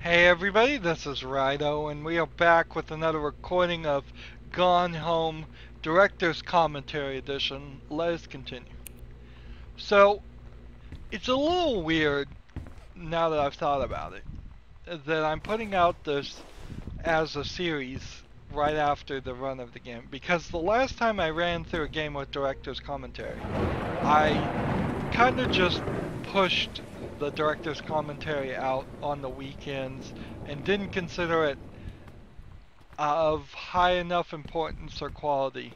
Hey everybody, this is Rydo, and we are back with another recording of Gone Home Director's Commentary Edition. Let us continue. So, it's a little weird, now that I've thought about it, that I'm putting out this as a series right after the run of the game, because the last time I ran through a game with Director's Commentary, I kind of just pushed the Director's Commentary out on the weekends and didn't consider it of high enough importance or quality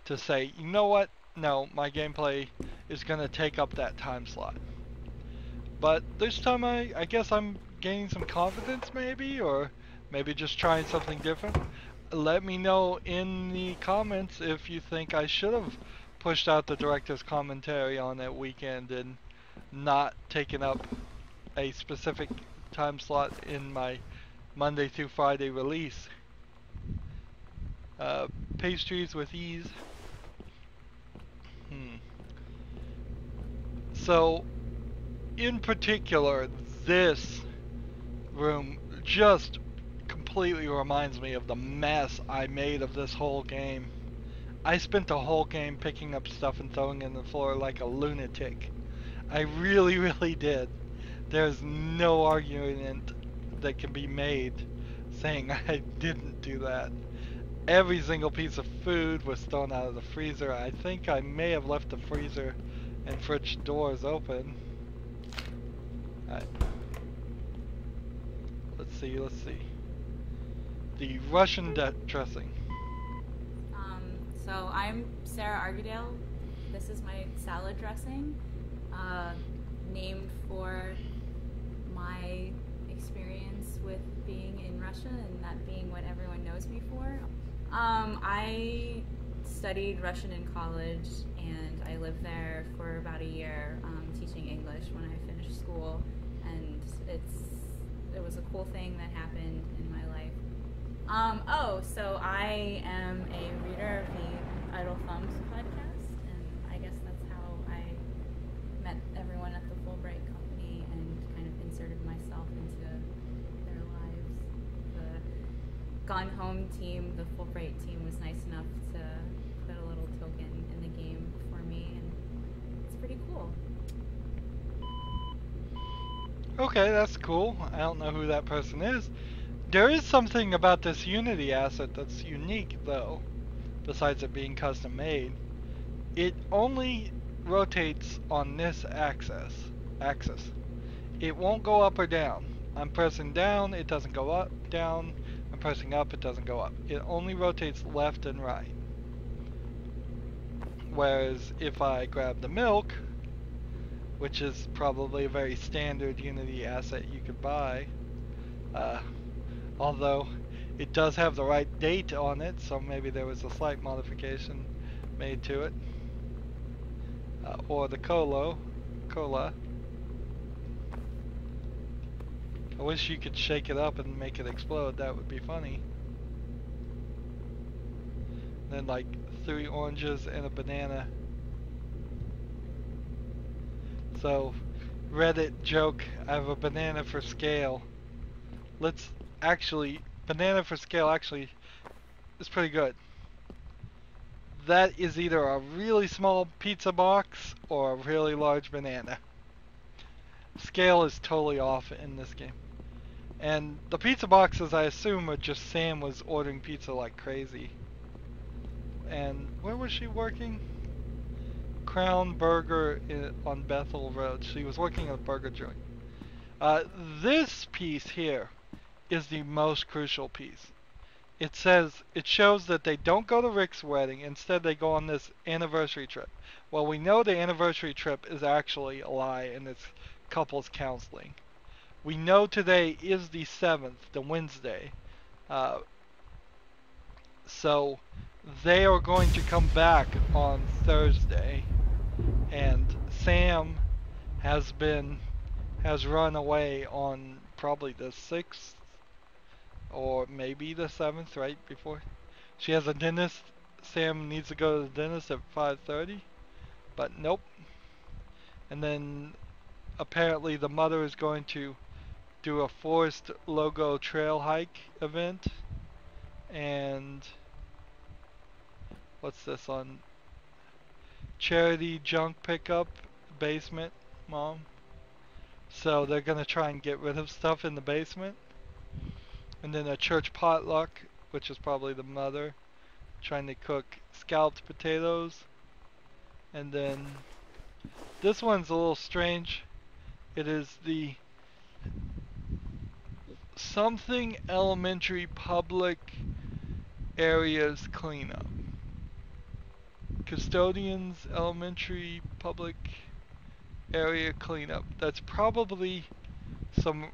to say, you know what, no, my gameplay is going to take up that time slot. But this time I guess I'm gaining some confidence maybe, or maybe just trying something different. Let me know in the comments if you think I should have pushed out the director's commentary on that weekend and not taken up a specific time slot in my Monday through Friday release. Uh, Pastries with ease. So, in particular, this room just completely reminds me of the mess I made of this whole game. I spent the whole game picking up stuff and throwing it on the floor like a lunatic. I really, really did. There's no argument that can be made saying I didn't do that. Every single piece of food was thrown out of the freezer. I think I may have left the freezer and fridge doors open. Alright. Let's see. The Russian dressing. So I'm Sarah Argadale. This is my salad dressing, named for my experience with being in Russia and that being what everyone knows me for. I studied Russian in college and I lived there for about a year, teaching English when I finished school, and it was a cool thing that happened in my life. So I am a reader of the Idle Thumbs podcast, and I guess that's how I met everyone at the Fullbright Company and kind of inserted myself into their lives. The Gone Home team, the Fullbright team, was nice enough to put a little token in the game for me, and it's pretty cool. Okay, that's cool. I don't know who that person is. There is something about this Unity asset that's unique, though, besides it being custom made. It only rotates on this axis. It won't go up or down. I'm pressing down, it doesn't go up, down. I'm pressing up, it doesn't go up. It only rotates left and right. Whereas if I grab the milk, which is probably a very standard Unity asset you could buy, although it does have the right date on it, so maybe there was a slight modification made to it. Or the cola. I wish you could shake it up and make it explode. That would be funny. Then like 3 oranges and a banana. So, Reddit joke, I have a banana for scale. Banana for scale actually is pretty good. That is either a really small pizza box or a really large banana. Scale is totally off in this game. And the pizza boxes, I assume, are just Sam was ordering pizza like crazy. And where was she working? Crown Burger on Bethel Road. She was working at a burger joint. This piece here is the most crucial piece. It shows that they don't go to Rick's wedding. Instead, they go on this anniversary trip. Well, we know the anniversary trip is actually a lie and it's couples counseling. We know today is the 7th, the Wednesday. So they are going to come back on Thursday, and Sam has run away on probably the 6th or maybe the 7th, right before. She has a dentist. Sam needs to go to the dentist at 5:30, but nope. And then apparently the mother is going to do a forced logo trail hike event, and what's this on charity junk pickup basement, mom. So they're gonna try and get rid of stuff in the basement, and then a church potluck, which is probably the mother trying to cook scalloped potatoes, and then this one's a little strange. It is the something elementary public areas cleanup. Custodians elementary public area cleanup. That's probably some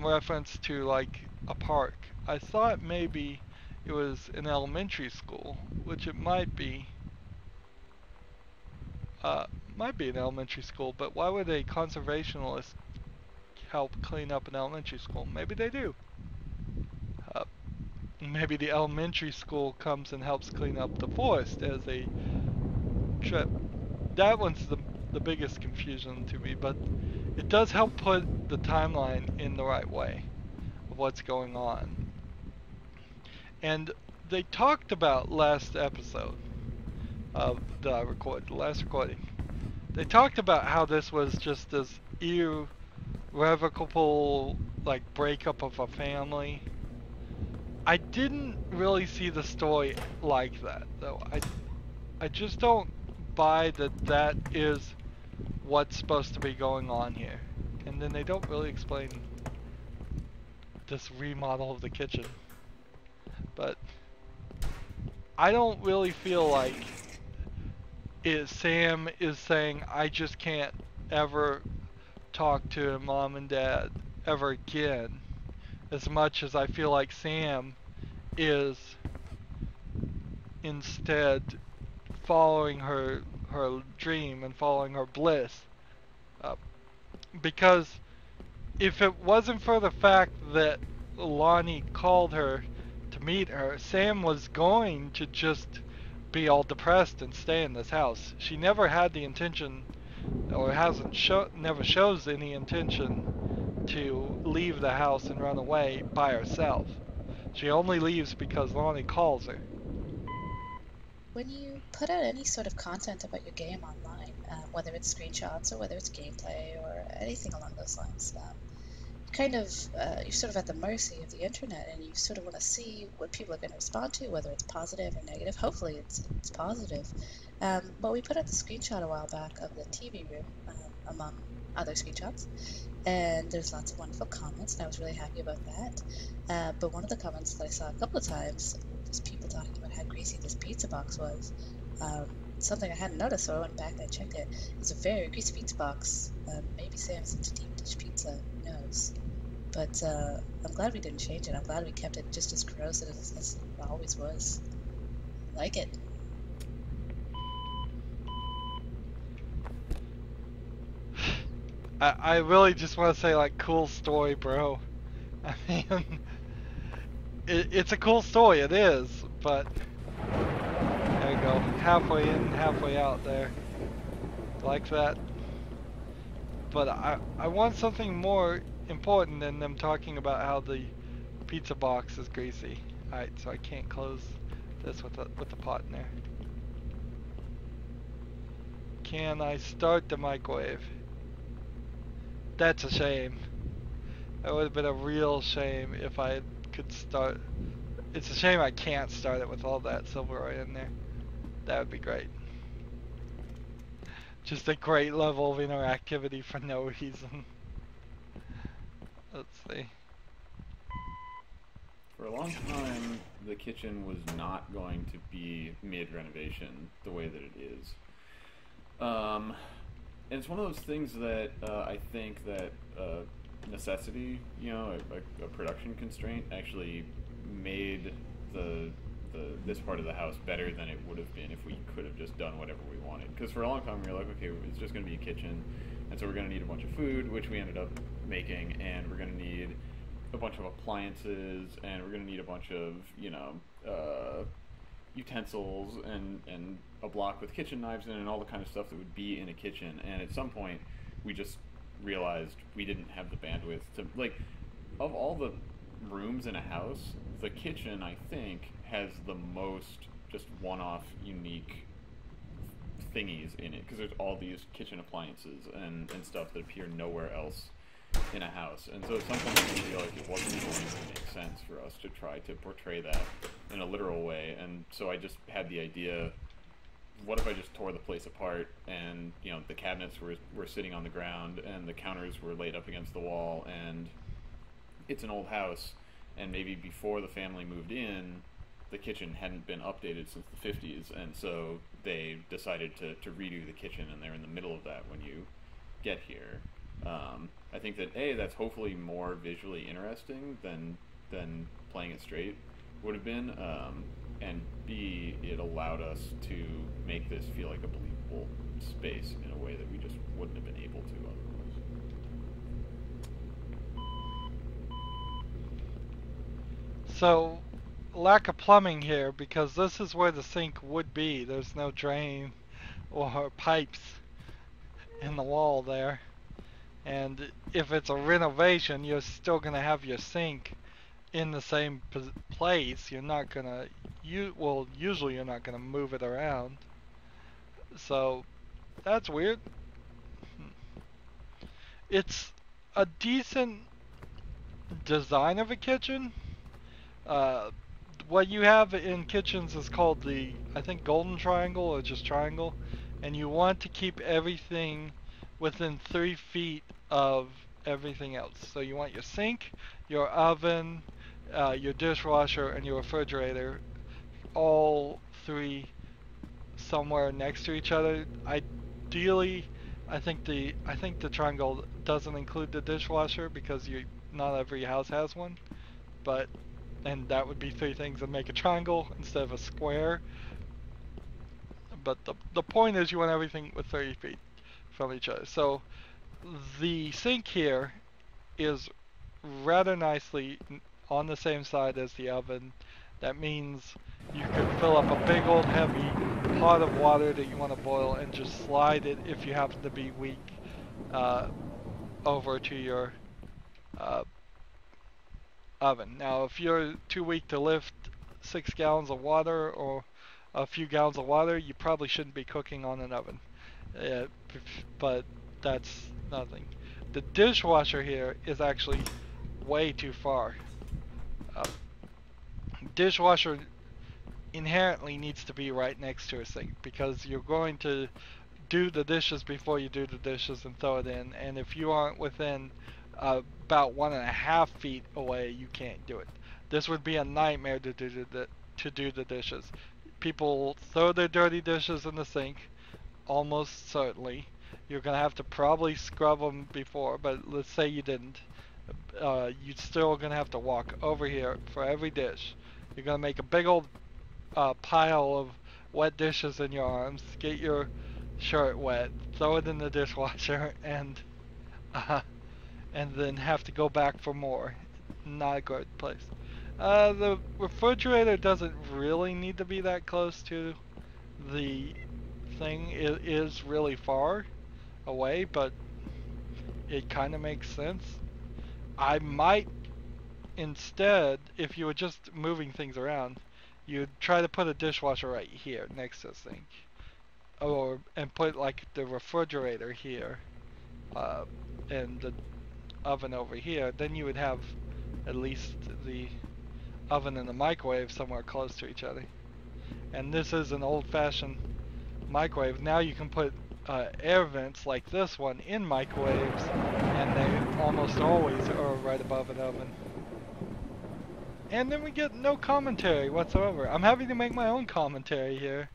reference to like a park. I thought maybe it was an elementary school, which it might be. Might be an elementary school, but why would a conservationist help clean up an elementary school? Maybe they do. Uh, Maybe the elementary school comes and helps clean up the forest as a trip. That one's the biggest confusion to me, but it does help put the timeline in the right way of what's going on. And they talked about last episode that I recorded, the last recording. They talked about how this was just this irrevocable like breakup of a family. I didn't really see the story like that though. I just don't buy that is what's supposed to be going on here. And then they don't really explain this remodel of the kitchen. But I don't really feel like Sam is saying I just can't ever talk to mom and dad ever again, as much as I feel like Sam is instead following her dream and following her bliss. Because if it wasn't for the fact that Lonnie called her to meet her, Sam was going to just be all depressed and stay in this house. She never had the intention, or never shows any intention to leave the house and run away by herself. She only leaves because Lonnie calls her. When you put out any sort of content about your game online, whether it's screenshots or whether it's gameplay or anything along those lines, you're sort of at the mercy of the internet, and you sort of want to see what people are going to respond to, whether it's positive or negative. Hopefully it's positive. But we put out the screenshot a while back of the TV room, among other screenshots, and there's lots of wonderful comments, and I was really happy about that. But one of the comments that I saw a couple of times was people talking about how greasy this pizza box was. Something I hadn't noticed, so I went back and I checked it. It's a very greasy pizza box. Maybe Sam's into deep dish pizza, who knows? But I'm glad we didn't change it. I'm glad we kept it just as corrosive as it always was. I like it. I really just want to say, like, cool story, bro. I mean, it's a cool story, it is, but there you go, halfway in, halfway out there, like that. But I want something more important than them talking about how the pizza box is greasy. Alright, so I can't close this with the pot in there. Can I start the microwave? That's a shame. That would have been a real shame if I could start. It's a shame I can't start it with all that silverware in there. That would be great. Just a great level of interactivity for no reason. Let's see. For a long time, the kitchen was not going to be mid-renovation the way that it is. And it's one of those things that I think that necessity, a production constraint, actually made this part of the house better than it would have been if we could have just done whatever we wanted. Because for a long time we were like, okay, it's just going to be a kitchen, and so we're going to need a bunch of food, which we ended up making, and we're going to need a bunch of appliances, and we're going to need a bunch of, utensils and a block with kitchen knives in it and all the kind of stuff that would be in a kitchen. And at some point we just realized we didn't have the bandwidth to, like, of all the rooms in a house, the kitchen, I think, has the most just one-off unique thingies in it, because there's all these kitchen appliances and stuff that appear nowhere else in a house. And so at some point I feel like it wasn't going to make sense for us to try to portray that in a literal way. And so I just had the idea, what if I just tore the place apart, and you know, the cabinets were sitting on the ground and the counters were laid up against the wall, and it's an old house, and maybe before the family moved in, the kitchen hadn't been updated since the 50s, and so they decided to redo the kitchen, and they're in the middle of that when you get here. I think that A, that's hopefully more visually interesting than playing it straight would have been, and B, it allowed us to make this feel like a believable space in a way that we just wouldn't have been able to otherwise. So, lack of plumbing here, because this is where the sink would be. There's no drain or pipes in the wall there. And if it's a renovation, you're still going to have your sink in the same place. You're not going to, usually you're not going to move it around. So, that's weird. It's a decent design of a kitchen. What you have in kitchens is called the, I think, golden triangle or just triangle. And you want to keep everything within 3 feet of everything else. So you want your sink, your oven, your dishwasher, and your refrigerator, all three somewhere next to each other. Ideally, I think the triangle doesn't include the dishwasher, because not every house has one. And that would be 3 things that make a triangle instead of a square. But the point is, you want everything with 30 feet from each other. So the sink here is rather nicely on the same side as the oven. That means you could fill up a big old heavy pot of water that you want to boil and just slide it, if you happen to be weak, over to your oven. Now, if you're too weak to lift 6 gallons of water or a few gallons of water, you probably shouldn't be cooking on an oven. But that's nothing. The dishwasher here is actually way too far. Dishwasher inherently needs to be right next to a sink, because you're going to do the dishes before you do the dishes and throw it in, and if you aren't within about 1.5 feet away, you can't do it. This would be a nightmare to do the dishes. People throw their dirty dishes in the sink, almost certainly. You're gonna have to probably scrub them before, but let's say you didn't. You're still gonna have to walk over here for every dish. You're gonna make a big old pile of wet dishes in your arms, get your shirt wet, throw it in the dishwasher, and then have to go back for more. Not a good place. The refrigerator doesn't really need to be that close to the thing. It is really far away, but it kind of makes sense. I might instead, if you were just moving things around, you'd try to put a dishwasher right here next to the sink, and put like the refrigerator here, and the oven over here. Then you would have at least the oven and the microwave somewhere close to each other. And this is an old-fashioned microwave. Now you can put air vents like this one in microwaves, and they almost always are right above an oven. And then we get no commentary whatsoever. I'm having to make my own commentary here.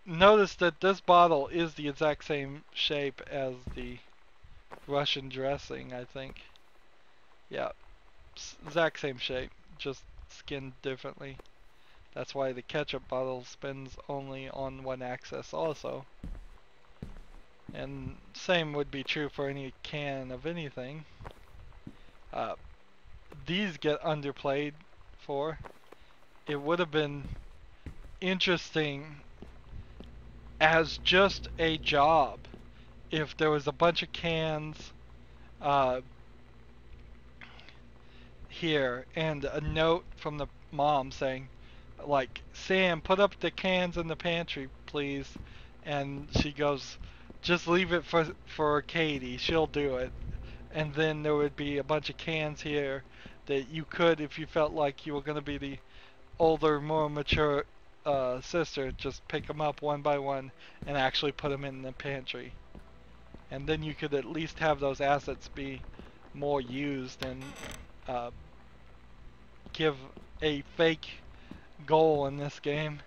Notice that this bottle is the exact same shape as the Russian dressing, I think. Yeah, exact same shape, just skinned differently. That's why the ketchup bottle spins only on one axis also. And same would be true for any can of anything. These get underplayed for. It would have been interesting as just a job if there was a bunch of cans uh, here and a note from the mom saying, like, Sam, put up the cans in the pantry, please. And she goes, just leave it for Katie, she'll do it. And then there would be a bunch of cans here that you could, if you felt like you were going to be the older, more mature sister, just pick them up one by one and actually put them in the pantry. And then you could at least have those assets be more used and give a fake goal in this game.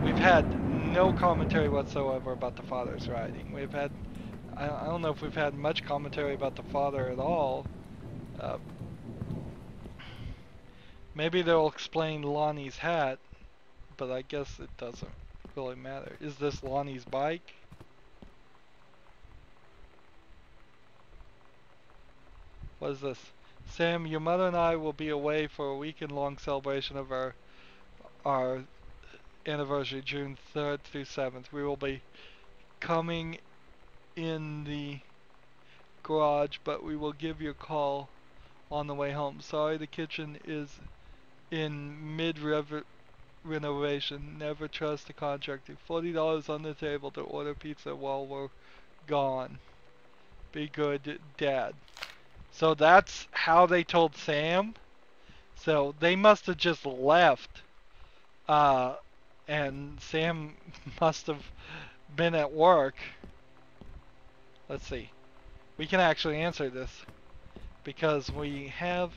We've had no commentary whatsoever about the father's writing. We've had, I don't know if we've had much commentary about the father at all. Maybe they'll explain Lonnie's hat, but I guess it doesn't really matter. Is this Lonnie's bike? What is this? Sam, your mother and I will be away for a weekend-long celebration of our anniversary, June 3rd through 7th. We will be coming in the garage, but we will give you a call on the way home. Sorry, the kitchen is in mid-renovation. Never trust a contractor. $40 on the table to order pizza while we're gone. Be good, Dad. So that's how they told Sam. So they must have just left. And Sam must have been at work. Let's see. We can actually answer this because we have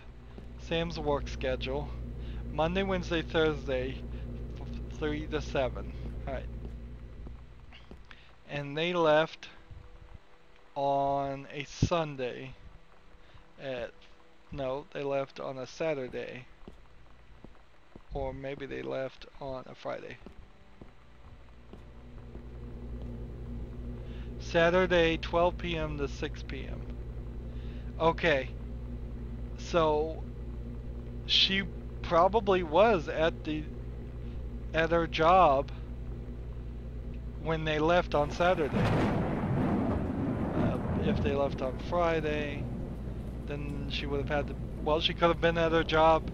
Sam's work schedule. Monday, Wednesday, Thursday, 3 to 7. Alright. And they left on a Sunday. No, they left on a Saturday. Or maybe they left on a Friday. Saturday, 12 p.m. to 6 p.m. Okay. So she probably was at her job when they left on Saturday. If they left on Friday, then she would have had to, well, she could have been at her job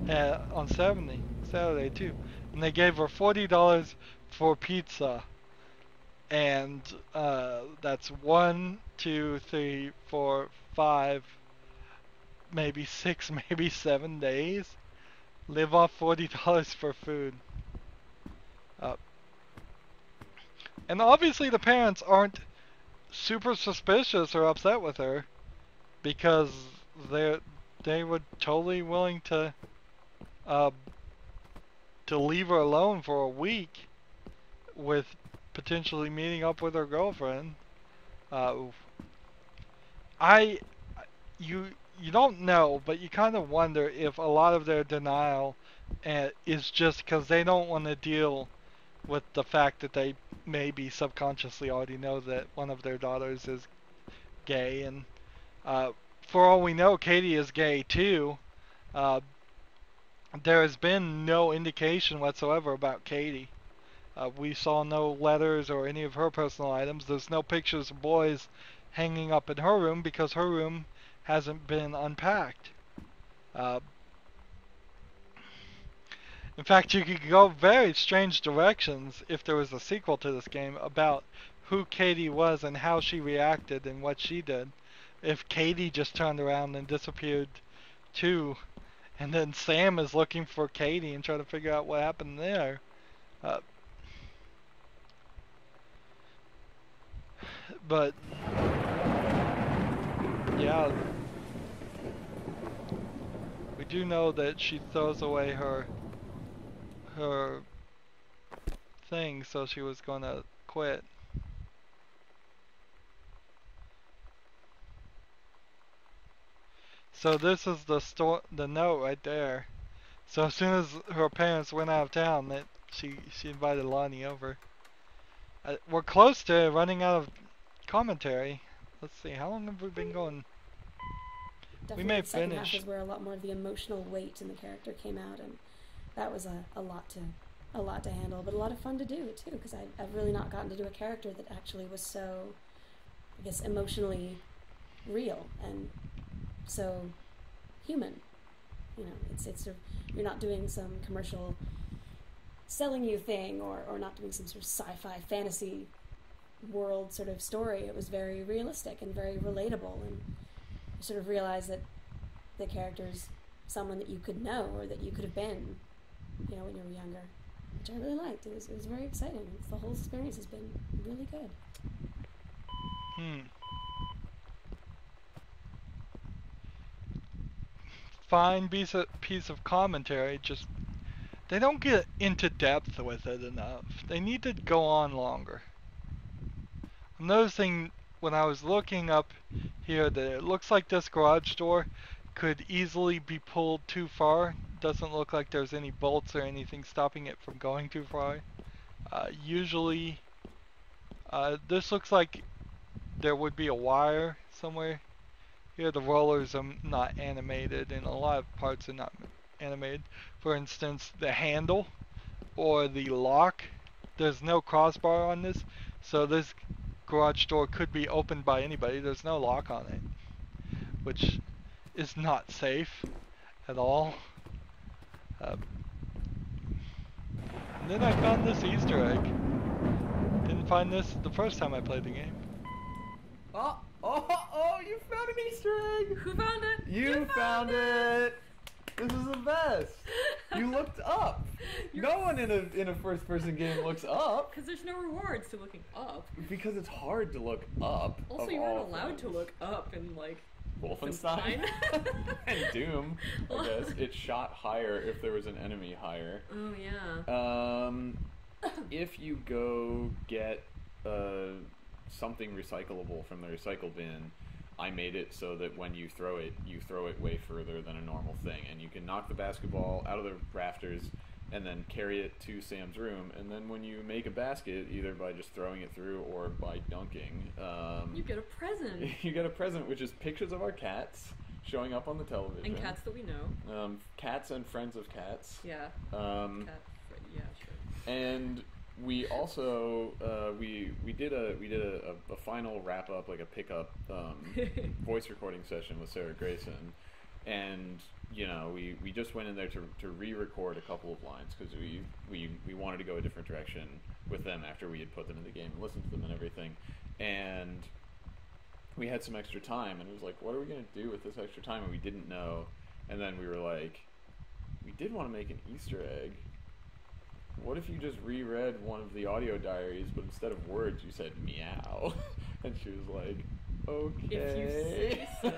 on Saturday too. And they gave her $40 for pizza. And that's 1, 2, 3, 4, 5, maybe 6, maybe 7 days. Live off $40 for food. And obviously the parents aren't super suspicious or upset with her, because they were totally willing to leave her alone for a week with potentially meeting up with her girlfriend. You don't know, but you kind of wonder if a lot of their denial is just because they don't want to deal with the fact that they maybe subconsciously already know that one of their daughters is gay, and for all we know, Katie is gay too. There has been no indication whatsoever about Katie. We saw no letters or any of her personal items. There's no pictures of boys hanging up in her room because her room hasn't been unpacked. In fact, you could go very strange directions if there was a sequel to this game about who Katie was and how she reacted and what she did. If Katie just turned around and disappeared too, and then Sam is looking for Katie and trying to figure out what happened there. But yeah, we do know that she throws away her thing, so she was gonna quit. So this is the note right there. So as soon as her parents went out of town, that she invited Lonnie over. We're close to running out of commentary. Let's see, how long have we been going? Definitely We may the second finish. half is where a lot more of the emotional weight in the character came out, and that was a lot to a lot to handle, but a lot of fun to do too, because I've really not gotten to do a character that actually was so, I guess, emotionally real and so human. You know, it's sort of, you're not doing some commercial selling you thing, or not doing some sort of sci-fi fantasy world sort of story. It was very realistic and very relatable, and you sort of realize that the character's someone that you could know or that you could have been, you know, when you were younger, which I really liked. It was very exciting. The whole experience has been really good. Fine piece of commentary, just they don't get into depth with it enough. They need to go on longer. I'm noticing when I was looking up here that it looks like this garage door could easily be pulled too far. Doesn't look like there's any bolts or anything stopping it from going too far. Usually, this looks like there would be a wire somewhere. Here the rollers are not animated, and a lot of parts are not animated. For instance, the handle or the lock, there's no crossbar on this, so this garage door could be opened by anybody. There's no lock on it, which is not safe at all. And then I found this Easter egg. Didn't find this the first time I played the game. Oh, you found an Easter egg! Who found it? You found it! This is the best! You looked up! No one in a first-person game looks up! Because there's no rewards to looking up. Because it's hard to look up. Also, you weren't allowed to look up in, like, Wolfenstein? And Doom, I guess. It shot higher if there was an enemy higher. Oh, yeah. If you go get something recyclable from the recycle bin, I made it so that when you throw it way further than a normal thing, and you can knock the basketball out of the rafters and then carry it to Sam's room, and then when you make a basket, either by just throwing it through or by dunking, you get a present. You get a present, which is pictures of our cats showing up on the television. And cats that we know. Cats and friends of cats. Yeah. Yeah, sure. And we also we did a final wrap up, like a pickup voice recording session with Sarah Grayson, and you know we just went in there to re-record a couple of lines because we wanted to go a different direction with them after we had put them in the game and listened to them and everything, and we had some extra time, and it was like, what are we gonna do with this extra time? And we didn't know, and then we were like, we did want to make an Easter egg. What if you just reread one of the audio diaries, but instead of words, you said meow? And she was like, okay. If you say so.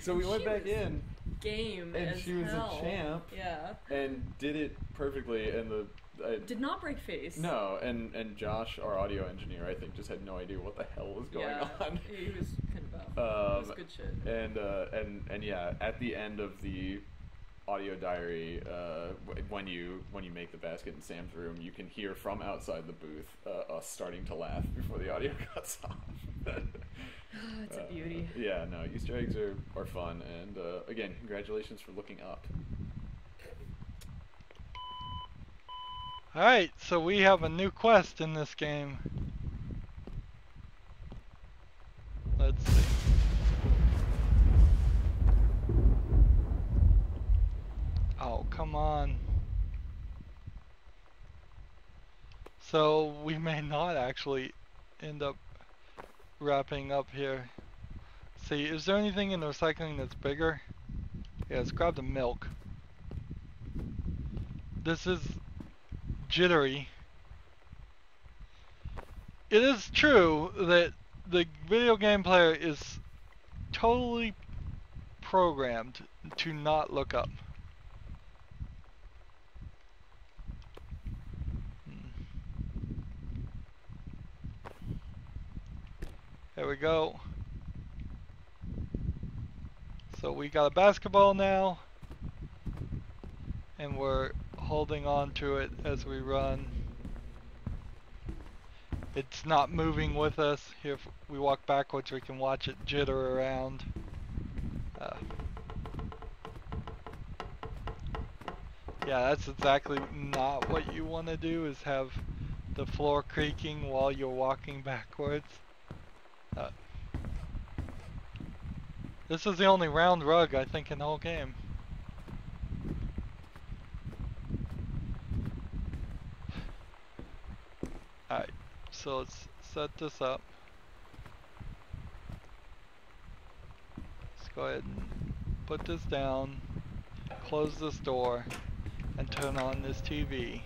So we went back in. Game and as she was hell. a champ. Yeah. And did it perfectly. And did not break face. No, and Josh, our audio engineer, I think, just had no idea what the hell was going on. He was kind of off. It was good shit. And yeah, at the end of the audio diary, when you make the basket in Sam's room, you can hear from outside the booth us starting to laugh before the audio cuts off. It's a beauty. Yeah, no, Easter eggs are fun, and again, congratulations for looking up. Alright, so we have a new quest in this game. Let's see. Oh, come on. So we may not actually end up wrapping up here. See, is there anything in the recycling that's bigger? Yeah, let's grab the milk. This is jittery. It is true that the video game player is totally programmed to not look up. There we go. So we got a basketball now, and we're holding on to it as we run. It's not moving with us. Here, if we walk backwards, we can watch it jitter around. Yeah, that's exactly not what you want to do, is have the floor creaking while you're walking backwards. This is the only round rug, I think, in the whole game. Alright, so let's set this up. Let's go ahead and put this down, close this door, and turn on this TV.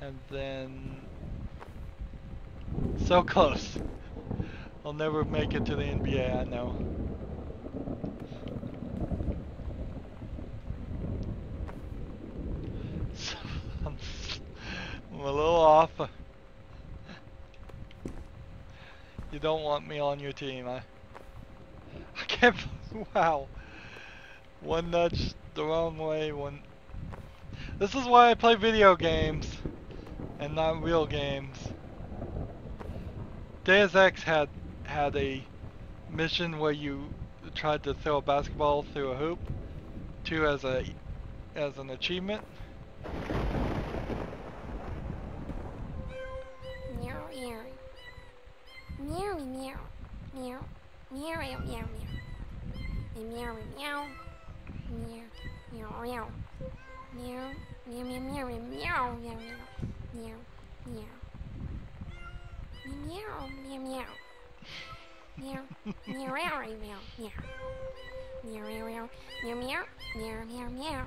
And then... So close! I'll never make it to the NBA, I know. So, I'm a little off. You don't want me on your team, I can't, wow. One nudge the wrong way, one... This is why I play video games, and not real games. Deus Ex had a mission where you tried to throw a basketball through a hoop, too, as an achievement. Meow meow. Meow meow. Meow. Meow meow meow. Meow meow. Meow meow meow. Meow meow meow meow meow meow meow meow meow. Meow meow meow. Meow meow meow meow meow. Meow meow meow meow meow meow meow meow.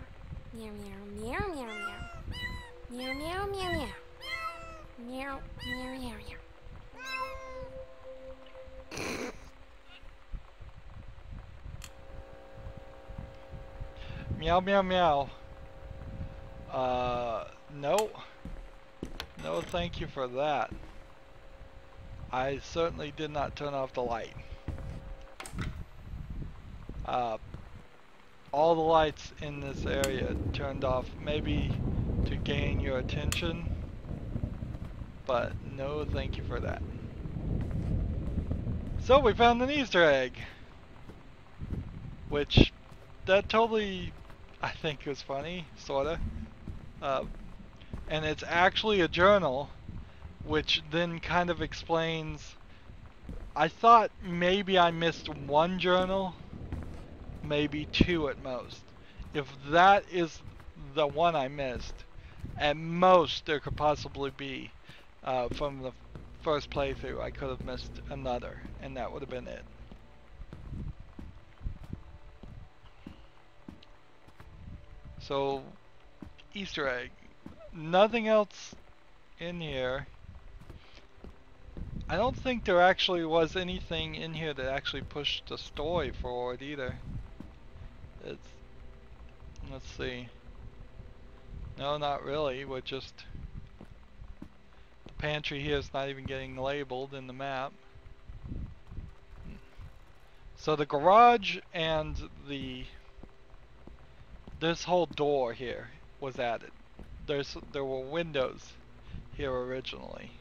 Meow meow meow meow meow. Meow meow meow meow. Meow meow meow meow. Meow meow meow. No. No, thank you for that. I certainly did not turn off the light. All the lights in this area turned off, maybe to gain your attention, but no thank you for that. So we found an Easter egg, which that totally, I think, was funny, sorta. And it's actually a journal, which then kind of explains, I thought maybe I missed one journal, maybe two at most. If that is the one I missed, at most there could possibly be, from the first playthrough, I could have missed another, and that would have been it. So, Easter egg. Nothing else in here. I don't think there actually was anything in here that actually pushed the story forward either. Let's see. No, not really. We're just... The pantry here is not even getting labeled in the map. So the garage and this whole door here was added. There were windows here originally.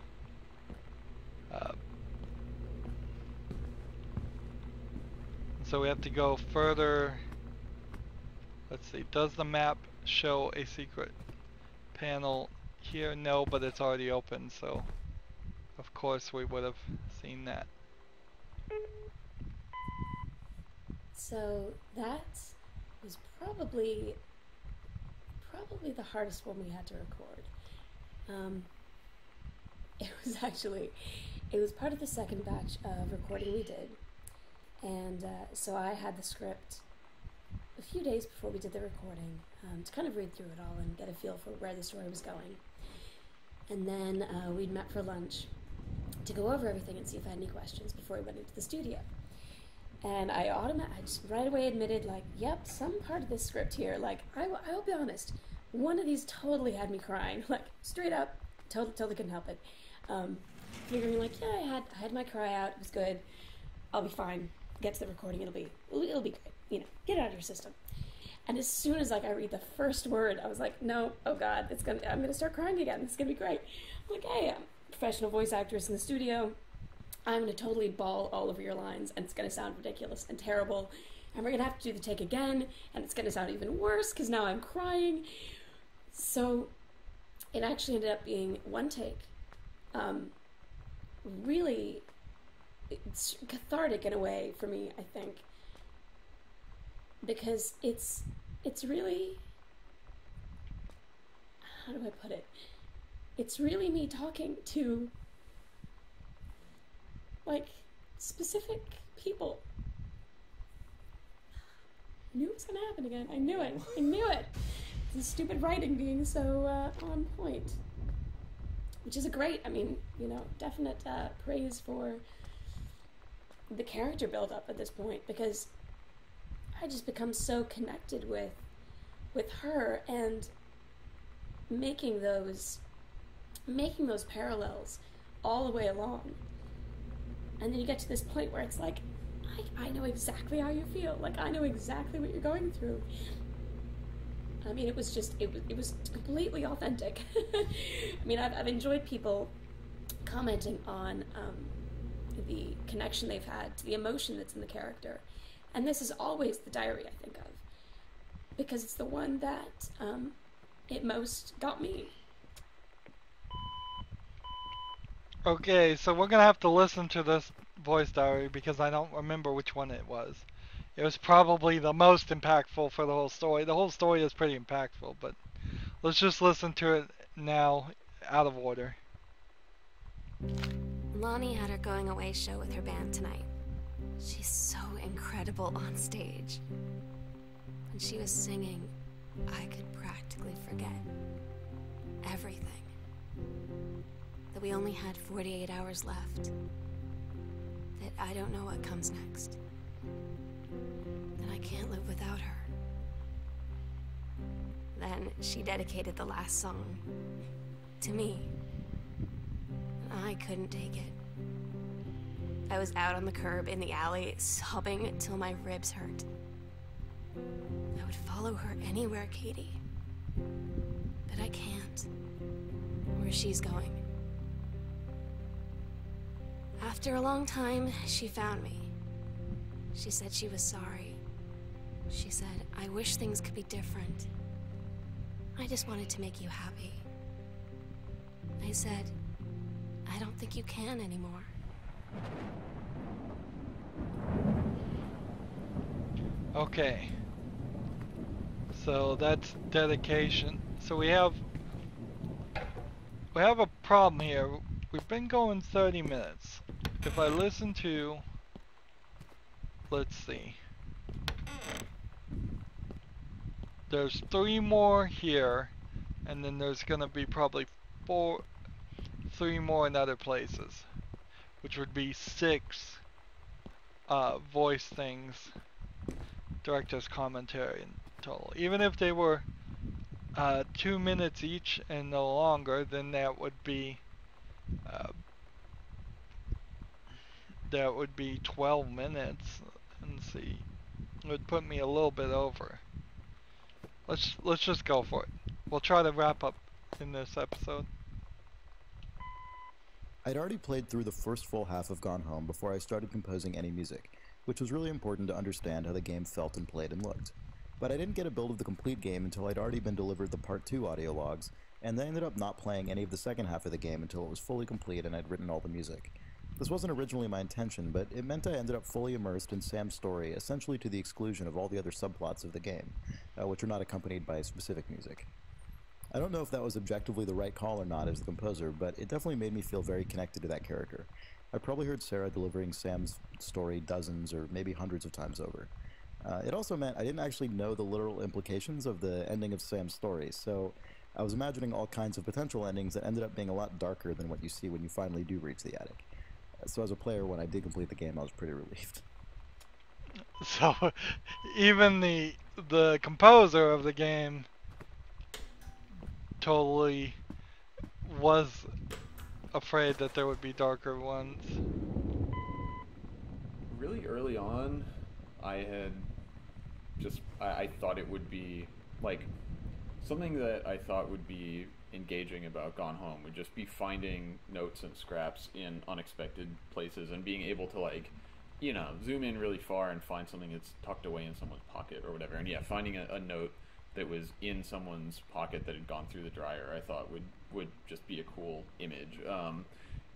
So we have to go further. Let's see, does the map show a secret panel here? No, but it's already open, so of course we would have seen that. So that was probably the hardest one we had to record. It was part of the second batch of recording we did, and so I had the script a few days before we did the recording to kind of read through it all and get a feel for where the story was going. And then we'd met for lunch to go over everything and see if I had any questions before we went into the studio. And I just right away admitted, like, yep, some part of this script here, like, I'll be honest, one of these totally had me crying, like, straight up, totally couldn't help it. Figuring, like, yeah, I had my cry out, it was good, I'll be fine, get to the recording, it'll be great, you know, get it out of your system. And as soon as, like, I read the first word, I was like, no, oh god, I'm gonna start crying again, this is gonna be great. I'm like, hey, I'm a professional voice actress in the studio, I'm going to totally bawl all over your lines, and it's going to sound ridiculous and terrible, and we're gonna have to do the take again, and it's gonna sound even worse because now I'm crying. So it actually ended up being one take. Really, it's cathartic in a way for me, I think, because it's really, how do I put it? It's really me talking to, like, specific people. I knew it was going to happen again. I knew it. I knew it. The stupid writing being so on point. Which is a great, I mean, you know, definite praise for the character build-up at this point, because I just become so connected with her, and making those parallels all the way along. And then you get to this point where it's like, I know exactly how you feel. Like, I know exactly what you're going through. I mean, it was completely authentic. I mean, I've enjoyed people commenting on the connection they've had to the emotion that's in the character. And this is always the diary I think of, because it's the one that it most got me. Okay, so we're gonna have to listen to this voice diary because I don't remember which one it was. It was probably the most impactful for the whole story. The whole story is pretty impactful, but let's just listen to it now, out of order. Lonnie had her going away show with her band tonight. She's so incredible on stage. When she was singing, I could practically forget everything. That we only had 48 hours left. That I don't know what comes next. That I can't live without her. Then she dedicated the last song to me. I couldn't take it. I was out on the curb in the alley, sobbing till my ribs hurt. I would follow her anywhere, Katie. But I can't. Where she's going. After a long time, she found me. She said she was sorry. She said, I wish things could be different. I just wanted to make you happy. I said, I don't think you can anymore. Okay. So that's dedication. So we have a problem here. We've been going 30 minutes. If I listen to, let's see. There's 3 more here, and then there's gonna be probably 3 more in other places, which would be 6 voice things, director's commentary in total. Even if they were 2 minutes each and no longer, then that would be 12 minutes. Let's see, it would put me a little bit over. Let's just go for it. We'll try to wrap up in this episode. I'd already played through the first full half of Gone Home before I started composing any music, which was really important to understand how the game felt and played and looked. But I didn't get a build of the complete game until I'd already been delivered the Part 2 audio logs, and then ended up not playing any of the second half of the game until it was fully complete and I'd written all the music. This wasn't originally my intention, but it meant I ended up fully immersed in Sam's story, essentially to the exclusion of all the other subplots of the game, which are not accompanied by specific music. I don't know if that was objectively the right call or not as the composer, but it definitely made me feel very connected to that character. I probably heard Sarah delivering Sam's story dozens or maybe hundreds of times over. It also meant I didn't actually know the literal implications of the ending of Sam's story, so I was imagining all kinds of potential endings that ended up being a lot darker than what you see when you finally do reach the attic. So as a player, when I did complete the game, I was pretty relieved. So even the composer of the game totally was afraid that there would be darker ones. Really early on, I thought it would be like something that I thought would be engaging about Gone Home would just be finding notes and scraps in unexpected places and being able to like you know, zoom in really far and find something that's tucked away in someone's pocket or whatever. And yeah, finding a note that was in someone's pocket that had gone through the dryer, I thought would just be a cool image.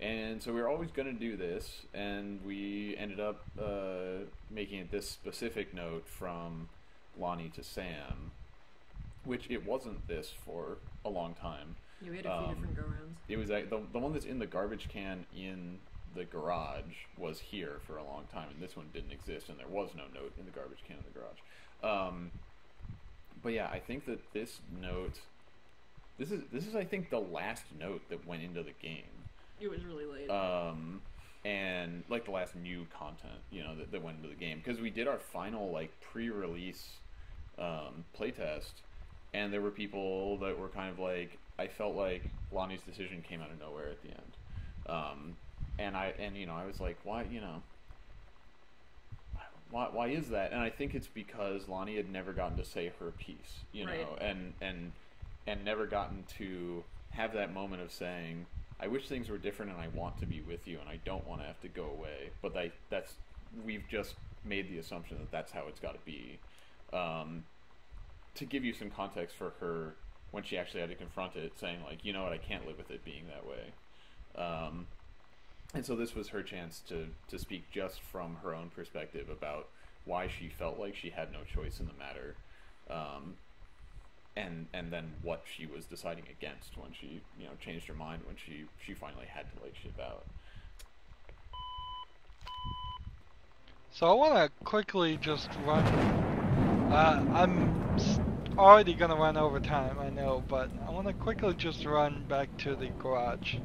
And so we were always going to do this, and we ended up making it this specific note from Lonnie to Sam, which it wasn't this for a long time. Yeah, we had a few different go-rounds. It was the one that's in the garbage can in the garage was here for a long time, and this one didn't exist, and there was no note in the garbage can in the garage. But yeah, I think that this note, this is I think the last note that went into the game. It was really late. And like the last new content, you know, that went into the game, because we did our final like pre-release playtest, and there were people that were kind of like, I felt like Lonnie's decision came out of nowhere at the end, and you know, I was like, why, you know, why is that? And I think it's because Lonnie had never gotten to say her piece, you know, and never gotten to have that moment of saying, I wish things were different, and I want to be with you, and I don't want to have to go away. But we've just made the assumption that that's how it's got to be. To give you some context for her, when she actually had to confront it, saying like, you know what, I can't live with it being that way. And so this was her chance to speak just from her own perspective about why she felt like she had no choice in the matter. And then what she was deciding against when she, you know, changed her mind when she finally had to like ship out. So I want to quickly just run. I'm already gonna run over time, I know, but I want to quickly just run back to the garage.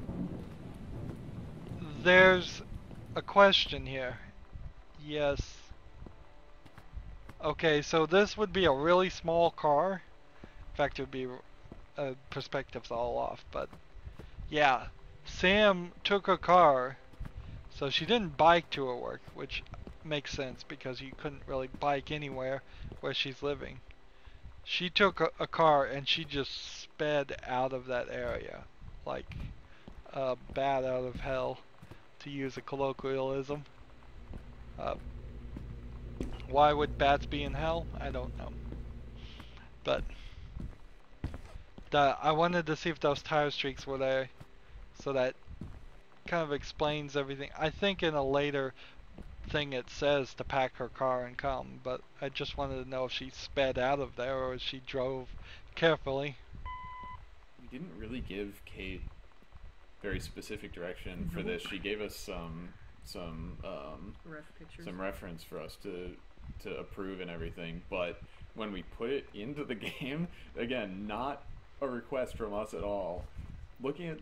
There's a question here. Yes. Okay, so this would be a really small car. In fact, it would be perspectives all off, but yeah, Sam took her car, so she didn't bike to her work, which makes sense because you couldn't really bike anywhere where she's living. She took a car and she just sped out of that area, like a bat out of hell, to use a colloquialism. Why would bats be in hell? I don't know, but I wanted to see if those tire streaks were there, so that kind of explains everything. I think in a later thing it says to pack her car and come, but I just wanted to know if she sped out of there or if she drove carefully. We didn't really give Kate very specific direction for this. She gave us some reference for us to approve and everything, but when we put it into the game, again, not a request from us at all. Looking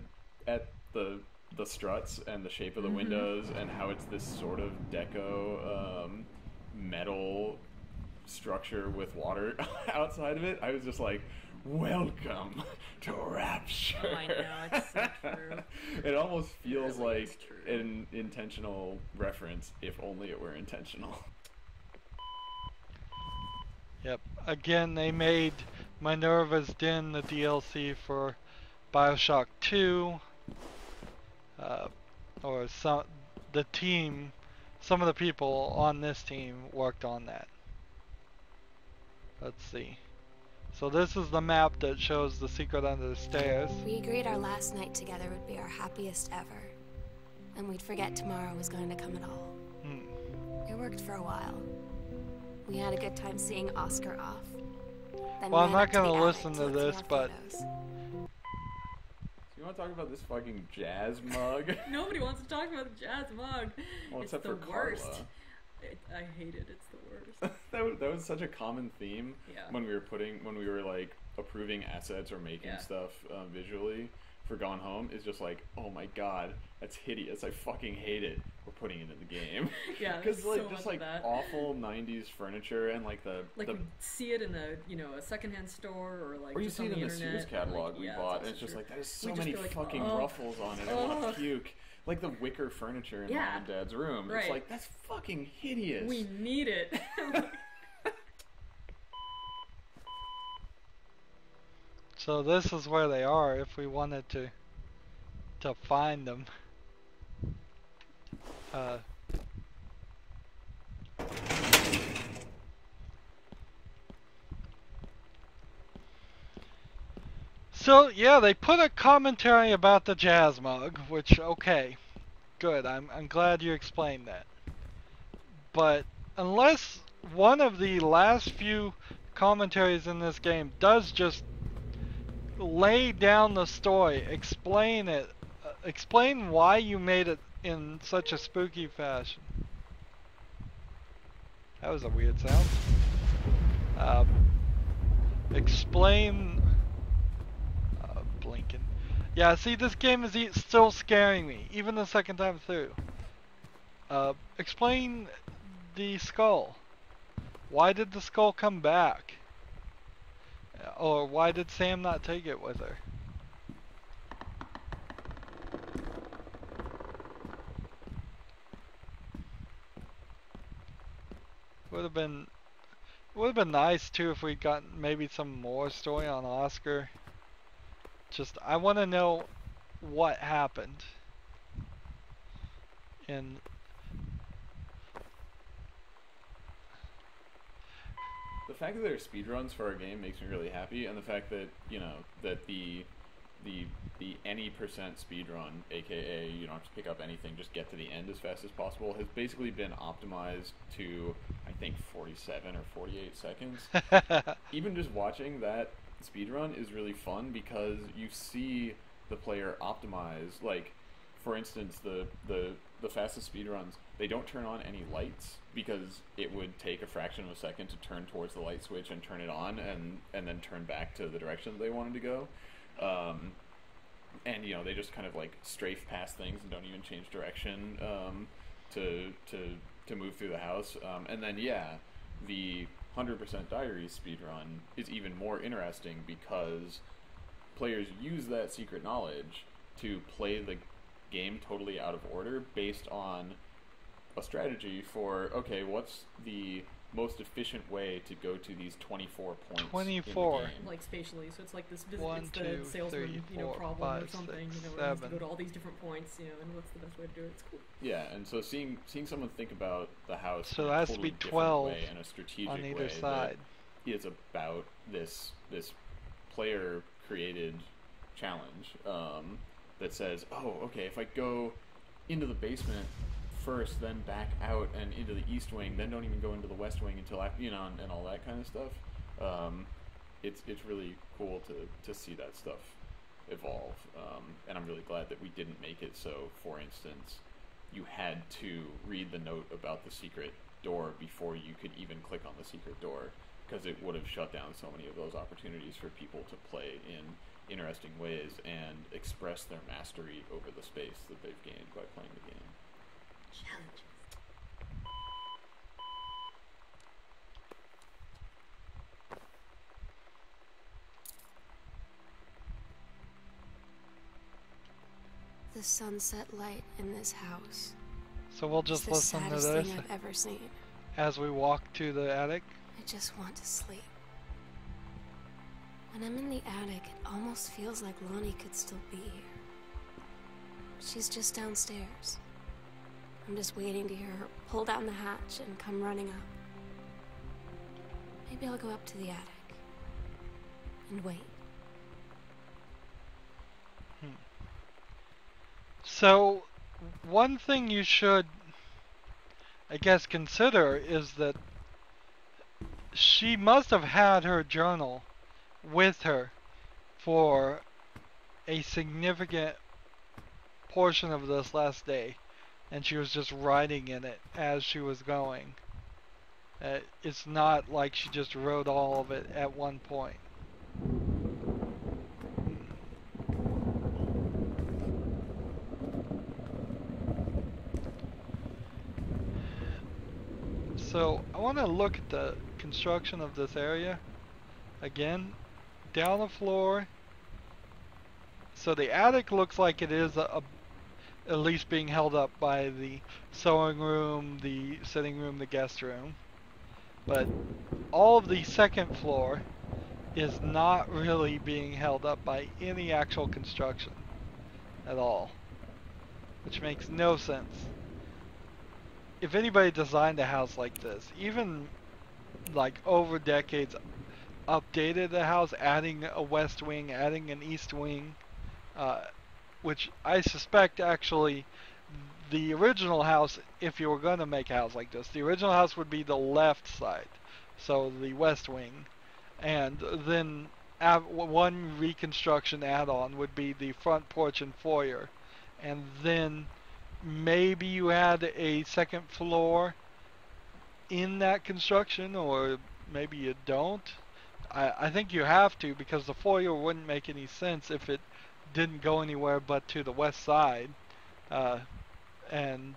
at the struts and the shape of the windows and how it's this sort of deco metal structure with water outside of it, I was just like, welcome to Rapture. Oh, I know, it's so true. It almost feels like an intentional reference, if only it were intentional. Yep. Again, they made Minerva's Den the DLC for BioShock 2. Or some of the people on this team worked on that. Let's see. So this is the map that shows the secret under the stairs. We agreed our last night together would be our happiest ever, and we'd forget tomorrow was going to come at all. It worked for a while. We had a good time seeing Oscar off. Then well, I'm not going to listen to this, but... So you want to talk about this fucking jazz mug? Nobody wants to talk about the jazz mug. Well, it's except the for worst. Carla. I hate it. It's the worst. that was such a common theme Yeah. when we were like approving assets or making stuff visually for Gone Home. Is just like, oh my god, that's hideous. I fucking hate it. We're putting it in the game. Yeah, because like so just much like of that. awful '90s furniture and like we see it in a secondhand store or like or you just see on it in the internet. Sears catalog we bought, and it's just like there's so many fucking ruffles on it. I want to puke. Like the wicker furniture in Mom and Dad's room. Right. It's like, that's fucking hideous. We need it. So this is where they are if we wanted to find them. So yeah, they put a commentary about the jazz mug, which okay, good. I'm glad you explained that. But unless one of the last few commentaries in this game does just lay down the story, explain it, explain why you made it in such a spooky fashion. That was a weird sound. Explain. Blinking. Yeah, see, this game is still scaring me, even the second time through. Explain the skull. Why did the skull come back? Or why did Sam not take it with her? Would have been nice too if we'd gotten maybe some more story on Oscar. Just I want to know what happened. And the fact that there are speedruns for our game makes me really happy, and the fact that, you know, that the any percent speedrun, aka you don't have to pick up anything, just get to the end as fast as possible, has basically been optimized to, I think, 47 or 48 seconds. Even just watching that speedrun is really fun because you see the player optimize. Like, for instance, the fastest speedruns, they don't turn on any lights because it would take a fraction of a second to turn towards the light switch and turn it on and then turn back to the direction that they wanted to go. And you know, they just kind of like strafe past things and don't even change direction to move through the house. And then yeah, the 100% Diaries speedrun is even more interesting because players use that secret knowledge to play the game totally out of order based on a strategy for, okay, what's the most efficient way to go to these 24 points 24. in the game. Like spatially, so it's like this One, it's two, the salesman, three, you know, four, problem five, or something, six, you know, where he has to seven. go to all these different points, you know, and what's the best way to do it. It's cool. Yeah, and so seeing someone think about the house So in it a has to totally be different 12 way, in a strategic on either way side. that is about this player created challenge that says, oh, okay, if I go into the basement first, then back out and into the east wing, then don't even go into the west wing until after, you know, and all that kind of stuff. It's really cool to see that stuff evolve, and I'm really glad that we didn't make it so, for instance, you had to read the note about the secret door before you could even click on the secret door, because it would have shut down so many of those opportunities for people to play in interesting ways and express their mastery over the space that they've gained by playing the game. Challenges. The sunset light in this house So we'll is just the listen to saddest this thing I've ever seen. as we walk to the attic. I just want to sleep. When I'm in the attic, it almost feels like Lonnie could still be here. She's just downstairs. I'm just waiting to hear her pull down the hatch and come running up. Maybe I'll go up to the attic and wait. So, one thing you should, I guess, consider is that she must have had her journal with her for a significant portion of this last day, and she was just writing in it as she was going. It's not like she just wrote all of it at one point. So I want to look at the construction of this area again. Down the floor. So the attic looks like it is at least being held up by the sewing room, the sitting room, the guest room. But all of the second floor is not really being held up by any actual construction at all, which makes no sense. If anybody designed a house like this, even like over decades, updated the house, adding a west wing, adding an east wing, which I suspect actually the original house, if you were going to make a house like this, the original house would be the left side, so the west wing, and then one reconstruction add-on would be the front porch and foyer, and then maybe you had a second floor in that construction, or maybe you don't. I think you have to, because the foyer wouldn't make any sense if it didn't go anywhere but to the west side. And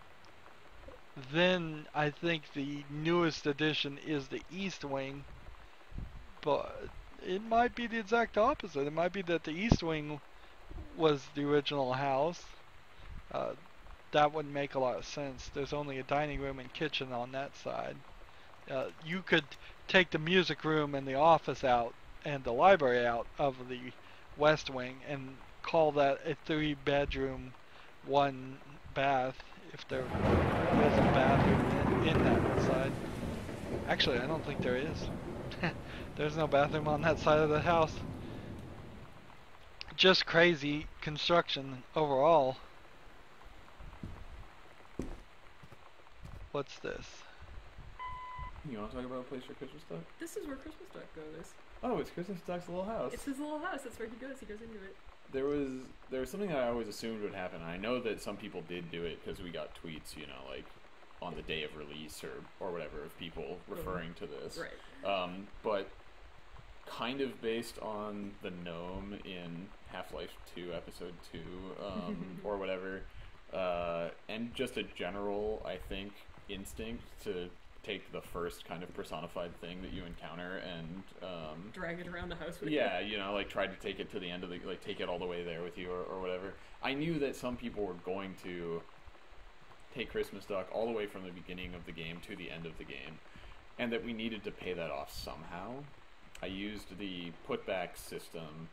then I think the newest addition is the east wing, but it might be the exact opposite. It might be that the east wing was the original house. That wouldn't make a lot of sense. There's only a dining room and kitchen on that side. You could take the music room and the office out and the library out of the west wing and call that a 3-bedroom, 1 bath, if there is a bathroom in that side. Actually, I don't think there is. There's no bathroom on that side of the house. Just crazy construction overall. What's this? You want to talk about a place for Christmas Duck? This is where Christmas Duck goes. Oh, it's Christmas Duck's little house. It's his little house. That's where he goes. He goes into it. There was something that I always assumed would happen. I know that some people did do it because we got tweets, you know, like on the day of release or whatever, of people referring to this. Right. But kind of based on the gnome in Half-Life 2 Episode 2 or whatever, and just a general, I think, instinct to take the first kind of personified thing that you encounter and drag it around the house with yeah, you know, like try to take it to the end of the, like take it all the way there with you or whatever. I knew that some people were going to take Christmas Duck all the way from the beginning of the game to the end of the game, and that we needed to pay that off somehow. I used the putback system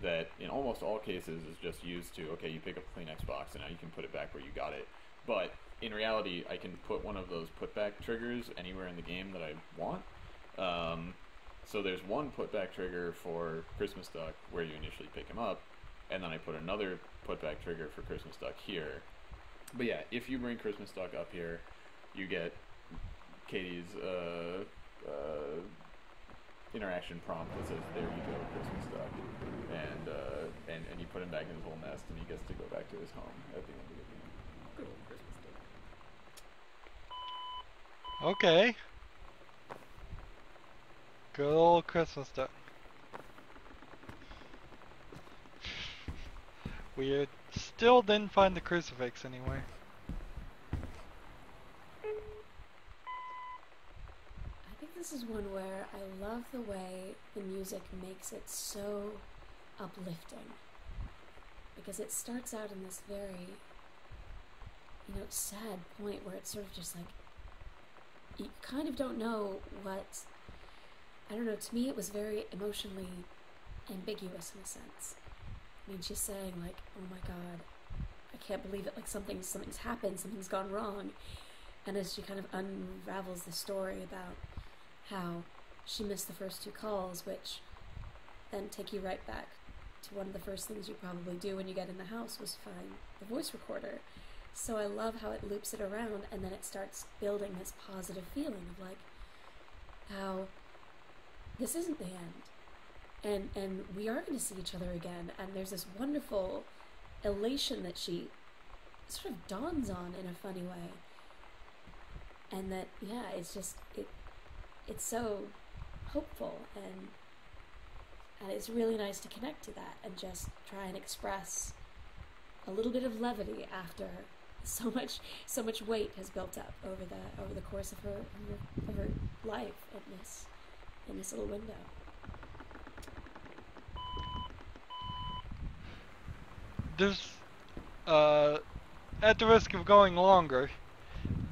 that in almost all cases is just used to, okay, you pick up a Kleenex box and now you can put it back where you got it. But in reality, I can put one of those putback triggers anywhere in the game that I want. So there's one putback trigger for Christmas Duck where you initially pick him up, and then I put another putback trigger for Christmas Duck here. But yeah, if you bring Christmas Duck up here, you get Katie's interaction prompt that says, "There you go, Christmas Duck," and you put him back in his little nest, and he gets to go back to his home at the end of the game. Good old Christmas Duck. Okay. Good old Christmas Duck. We still didn't find the crucifix anywhere. I think this is one where I love the way the music makes it so uplifting. Because it starts out in this very, sad point where it's sort of just like, you kind of don't know what, I don't know, to me it was very emotionally ambiguous in a sense. I mean, she's saying like, oh my god, I can't believe it, like something's happened, something's gone wrong. And as she kind of unravels the story about how she missed the first 2 calls, which then take you right back to one of the first things you probably do when you get in the house was find the voice recorder. So I love how it loops it around, and then it starts building this positive feeling of like how this isn't the end, and we are going to see each other again, and there's this wonderful elation that she sort of dawns on in a funny way, and that it's just it's so hopeful, and it's really nice to connect to that and just try and express a little bit of levity after so much weight has built up over the course of her life in this little window. This, at the risk of going longer,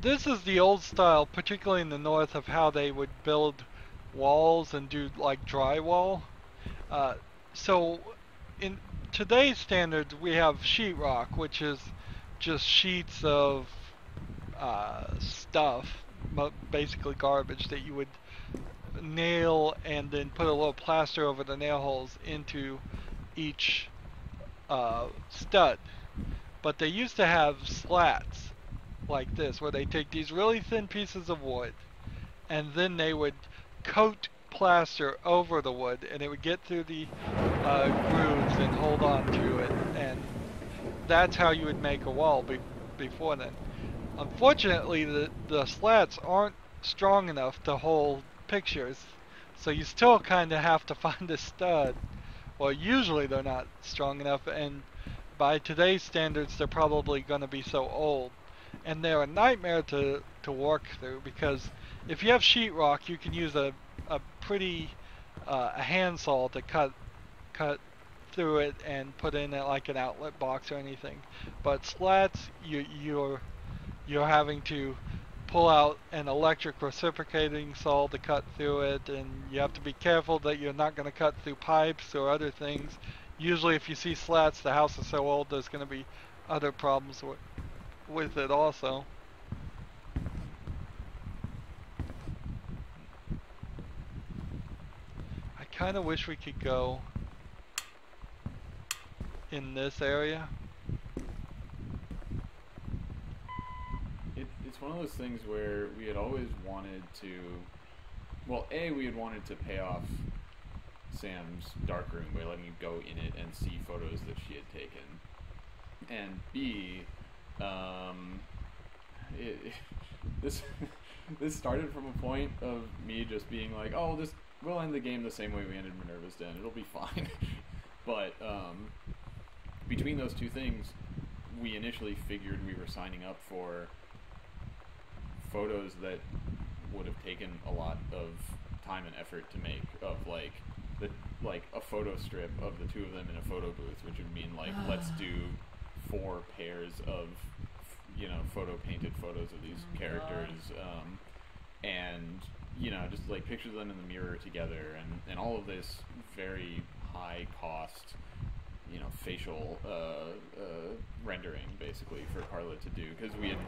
this is the old style, particularly in the north, of how they would build walls and do like drywall. So in today's standards, we have sheetrock, which is just sheets of stuff, basically garbage that you would nail and then put a little plaster over the nail holes into each stud. But they used to have slats like this, where they take these really thin pieces of wood and then they would coat plaster over the wood, and it would get through the grooves and hold on to it, and that's how you would make a wall before then. Unfortunately, the slats aren't strong enough to hold pictures, so you still kind of have to find a stud. Well, usually they're not strong enough, and by today's standards, they're probably going to be so old. And they're a nightmare to work through, because if you have sheetrock, you can use a pretty a handsaw to cut through it and put in it like an outlet box or anything. But slats, you're having to pull out an electric reciprocating saw to cut through it, and you have to be careful that you're not going to cut through pipes or other things. Usually if you see slats, the house is so old, there's going to be other problems with it also. I kind of wish we could go in this area. It's one of those things where we had always wanted to, well, A, we had wanted to pay off Sam's darkroom by letting you go in it and see photos that she had taken. And B, this started from a point of me just being like, oh, we'll end the game the same way we ended Minerva's Den. It'll be fine. But between those two things, we initially figured we were signing up for photos that would have taken a lot of time and effort to make, of like a photo strip of the two of them in a photo booth, which would mean like let's do 4 pairs of photo painted photos of these characters, and just like pictures of them in the mirror together, and all of this very high cost facial rendering basically for Carla to do, because we had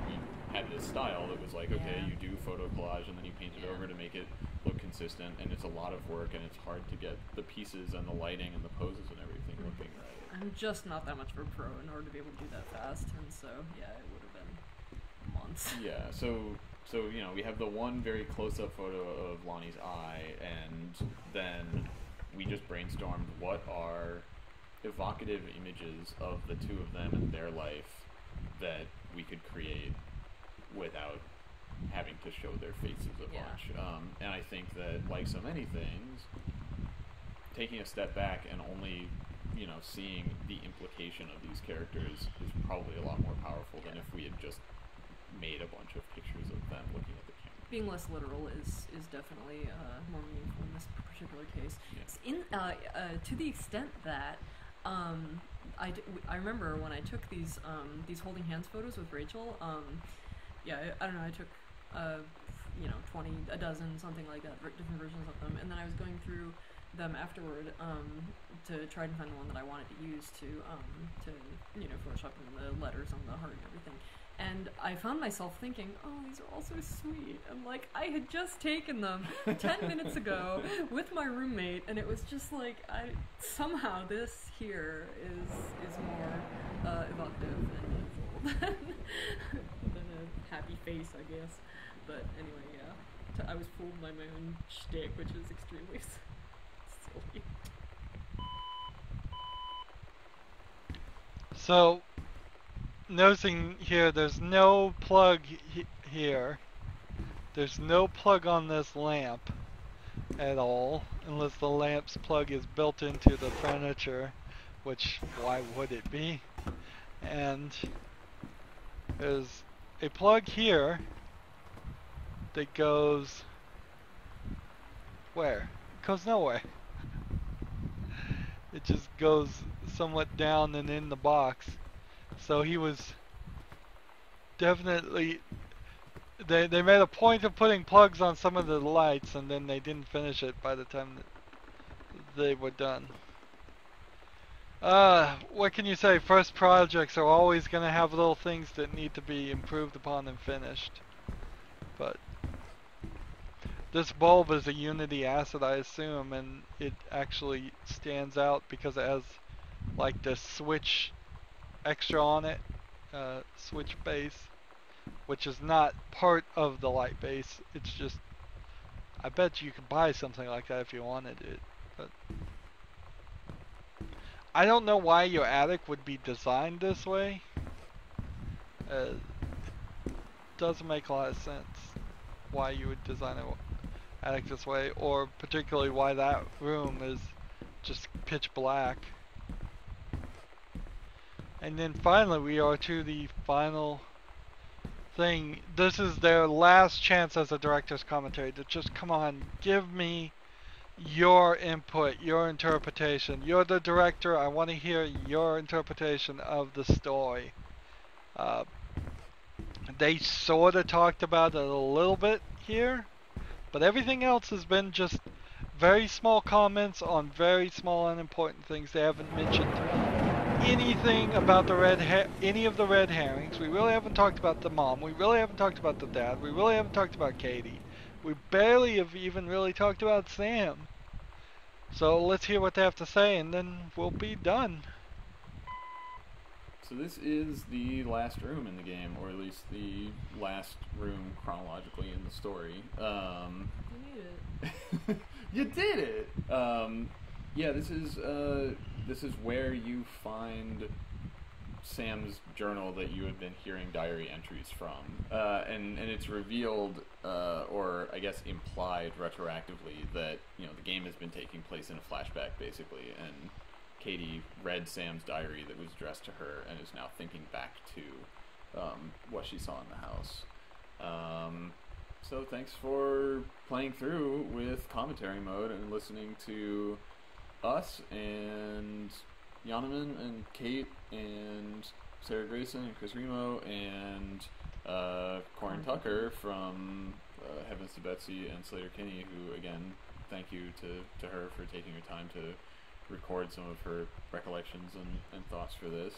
we had this style that was like, okay, you do photo collage and then you paint it over to make it look consistent, and it's a lot of work, and it's hard to get the pieces and the lighting and the poses and everything looking right. I'm just not that much of a pro in order to be able to do that fast, and so yeah, it would have been months. Yeah, so we have the one very close-up photo of Lonnie's eye, and then we just brainstormed what are evocative images of the two of them and their life that we could create without having to show their faces a bunch. And I think that, like so many things, taking a step back and only seeing the implication of these characters is probably a lot more powerful than if we had just made a bunch of pictures of them looking at the camera. Being less literal is definitely more meaningful in this particular case. Yeah. To the extent that I remember when I took these holding hands photos with Rachel. I don't know. I took 20, a dozen, something like that, different versions of them, and then I was going through them afterward to try and find the one that I wanted to use to Photoshop in the letters on the heart and everything. And I found myself thinking, oh, these are all so sweet. And like, I had just taken them 10 minutes ago with my roommate, and it was just like, somehow this here is more evocative and meaningful than a happy face, I guess. But anyway, yeah. I was fooled by my own shtick, which is extremely silly. So, noticing here, there's no plug here. There's no plug on this lamp at all, unless the lamp's plug is built into the furniture, which, why would it be? And there's a plug here that goes where? It goes nowhere. It just goes somewhat down and in the box. So he was definitely, they made a point of putting plugs on some of the lights, and then they didn't finish it by the time that they were done. What can you say? First projects are always going to have little things that need to be improved upon and finished. But This bulb is a Unity asset, I assume, and it actually stands out because it has like the switch extra on it, switch base, which is not part of the light base. It's just, I bet you could buy something like that if you wanted it, but I don't know why your attic would be designed this way. Doesn't make a lot of sense why you would design an attic this way, or particularly why that room is just pitch black. And then finally we are to the final thing. This is their last chance as a director's commentary to just, come on, give me your input, your interpretation. You're the director, I want to hear your interpretation of the story. They sort of talked about it a little bit here, but everything else has been just very small comments on very small unimportant things. They haven't mentioned anything about the any of the red herrings. We really haven't talked about the mom. We really haven't talked about the dad. We really haven't talked about Katie. We barely have even really talked about Sam. So let's hear what they have to say, and then we'll be done. So this is the last room in the game, or at least the last room chronologically in the story. You need it. You did it! Yeah, this is where you find Sam's journal that you have been hearing diary entries from. And it's revealed, or I guess implied retroactively, that, you know, the game has been taking place in a flashback, basically, and Katie read Sam's diary that was addressed to her and is now thinking back to what she saw in the house. So thanks for playing through with commentary mode and listening to us and Yonaman and Kate and Sarah Grayson and Chris Remo and Corin Tucker from Heavens to Betsy and Slater Kinney, who, again, thank you to her for taking her time to record some of her recollections and thoughts for this.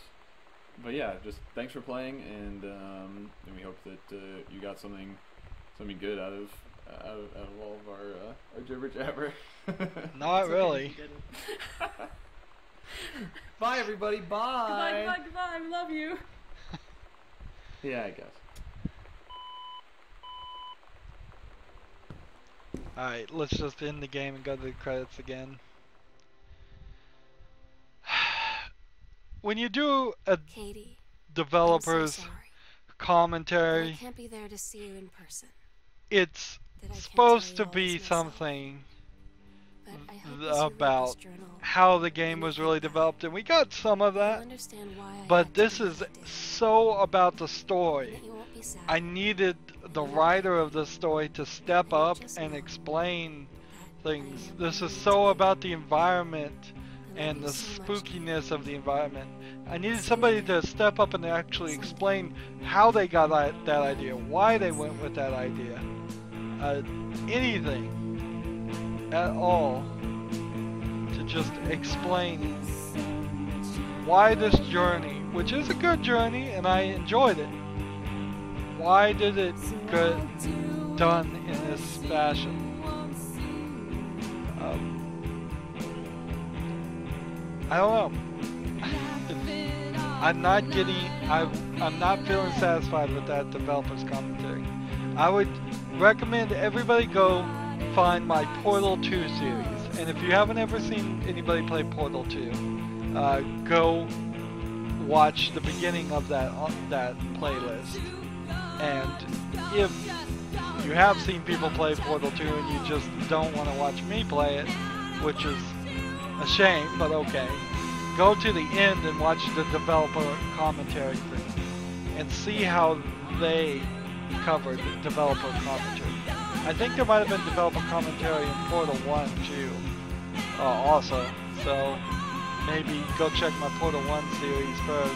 But yeah, just thanks for playing, and we hope that you got something good out of all of our jibber jabber. Not really. Bye everybody. Bye. Goodbye. I love you. Yeah, I guess. Alright, let's just end the game and go to the credits again. When you do a Katie, developer's I'm so sorry. commentary, I can't be there to see you in person. it's That I can't supposed tell to you all be this myself. something But I hope as you read about this journal, how the game was really developed, and we got some of you'll that, understand why I but had this to do is what I did, so about the and story. that you won't be sad. I needed the writer of the story to step up and explain things. This is so about the environment and the spookiness of the environment. I needed somebody to step up and actually explain how they got that idea, why they went with that idea, anything at all, to just explain why this journey, which is a good journey and I enjoyed it, why did it get done in this fashion? I don't know. I'm not feeling satisfied with that developer's commentary. I would recommend everybody go find my Portal 2 series. And if you haven't ever seen anybody play Portal 2, go watch the beginning of that playlist. And if you have seen people play Portal 2 and you just don't want to watch me play it, which is a shame, but okay, go to the end and watch the developer commentary thing and see how they covered developer commentary. I think there might have been developer commentary in Portal 1 too, also, so maybe go check my Portal 1 series first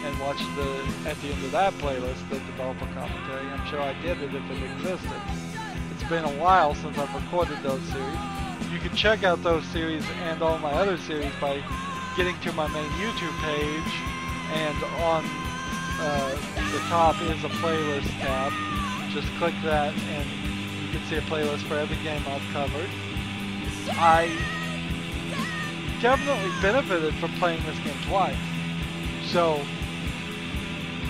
and watch at the end of that playlist the developer commentary. I'm sure I did it if it existed. It's been a while since I've recorded those series. You can check out those series and all my other series by getting to my main YouTube page, and on the top is a playlist tab. Just click that and You can see a playlist for every game I've covered. I definitely benefited from playing this game twice. So,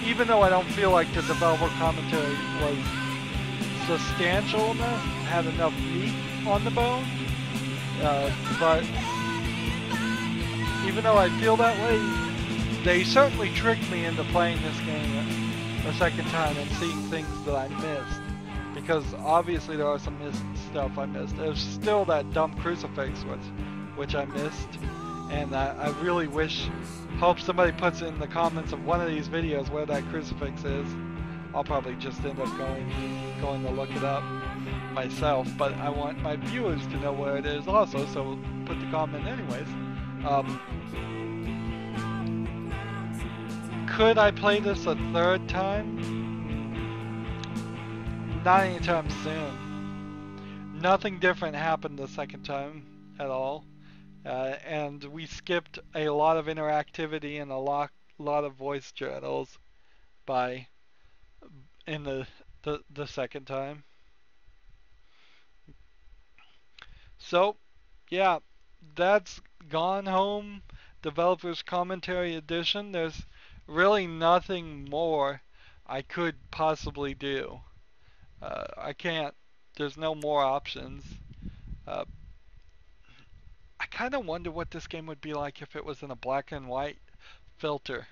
even though I don't feel like the developer commentary was substantial enough, had enough meat on the bone, but even though I feel that way, they certainly tricked me into playing this game a second time and seeing things that I missed. Because obviously there are some missed stuff I missed. There's still that dumb crucifix which I missed, and I really hope somebody puts in the comments of one of these videos where that crucifix is. I'll probably just end up going to look it up myself, but I want my viewers to know where it is also, so put the comment anyways. Could I play this a third time? Not anytime soon. Nothing different happened the second time at all, and we skipped a lot of interactivity and a lot of voice channels in the second time. So, yeah, that's Gone Home Developers Commentary Edition. There's really nothing more I could possibly do. I can't. There's no more options. I kind of wonder what this game would be like if it was in a black and white filter.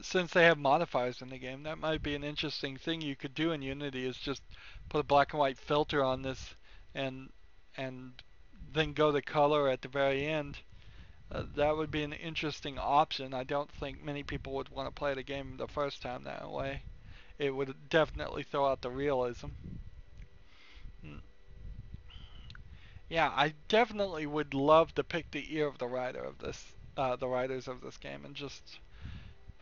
Since they have modifiers in the game, that might be an interesting thing you could do in Unity, is just put a black and white filter on this and then go to color at the very end. That would be an interesting option. I don't think many people would want to play the game the first time that way. It would definitely throw out the realism. Yeah, I definitely would love to pick the ear of the writers of this game, and just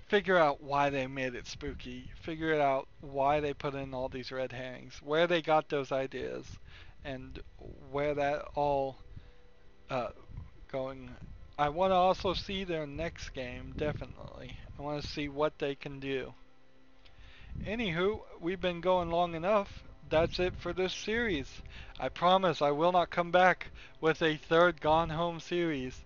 figure out why they made it spooky. Figure out why they put in all these red herrings, where they got those ideas, and where that all going. I want to also see their next game, definitely. I want to see what they can do. Anywho, we've been going long enough. That's it for this series. I promise I will not come back with a third Gone Home series.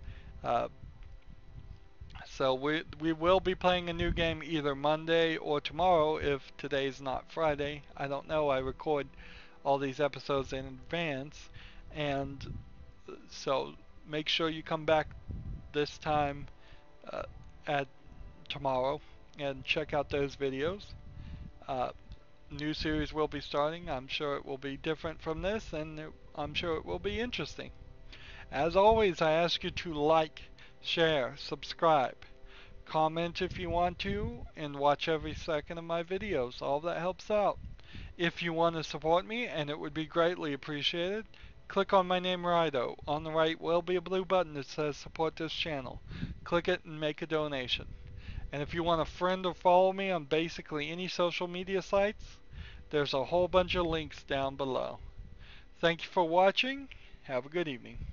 So we will be playing a new game either Monday or tomorrow, if today's not Friday. I don't know. I record all these episodes in advance, and so make sure you come back this time at tomorrow and check out those videos. New series will be starting. I'm sure it will be different from this, and I'm sure it will be interesting. As always, I ask you to like, share, subscribe, comment if you want to, and watch every second of my videos. All that helps out. If you want to support me, and it would be greatly appreciated, click on my name, Rydo. On the right will be a blue button that says support this channel. Click it and make a donation. And if you want to friend or follow me on basically any social media sites, there's a whole bunch of links down below. Thank you for watching. Have a good evening.